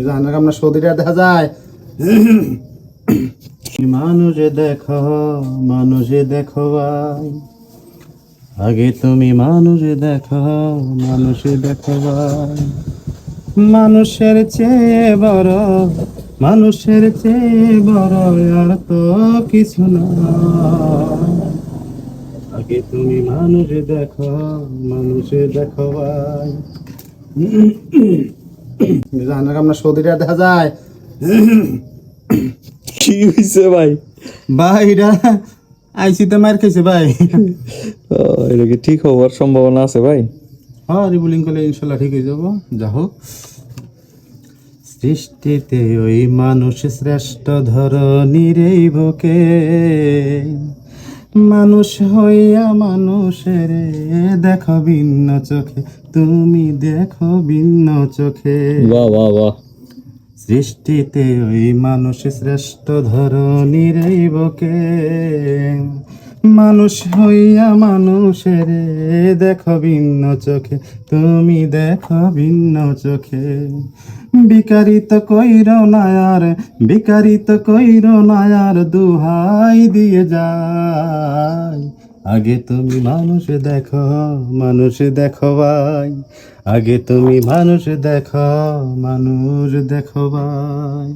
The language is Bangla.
জানার আমরা সৌদিরা দেখা যায় মানুষে দেখো ভাই, আগে তুমি মানুষে দেখো ভাই। মানুষের চেয়ে বড় আর তো কিছু না। আগে তুমি মানুষে দেখো ভাই। জানার আমরা সৌদিরা দেখা যায় কি হইছে ভাই? ভাই এটা আইসিতে মার খাইছে ভাই। এটা কি ঠিক হওয়ার সম্ভাবনা আছে ভাই? হ্যাঁ রিবুলিং করলে ইনশাল্লাহ ঠিক হয়ে যাবো। যা হোক, সৃষ্টিতে ওই মানুষ শ্রেষ্ঠ ধরনীর এই বুকে, মানুষ হইয়া মানুষের দেখো ভিন্ন চোখে, তুমি দেখো ভিন্ন চোখে। বাহ বাহ বাহ। সৃষ্টিতে ওই মানুষ শ্রেষ্ঠ ধরনীর এই বুকে, মানুষ হইয়া মানুষের দেখো ভিন্ন চোখে, তুমি দেখো ভিন্ন চোখে। বিকারিত কইর নায়ার দুহাই দিয়ে যায়, আগে তুমি মানুষ দেখো ভাই, আগে তুমি মানুষ দেখো ভাই।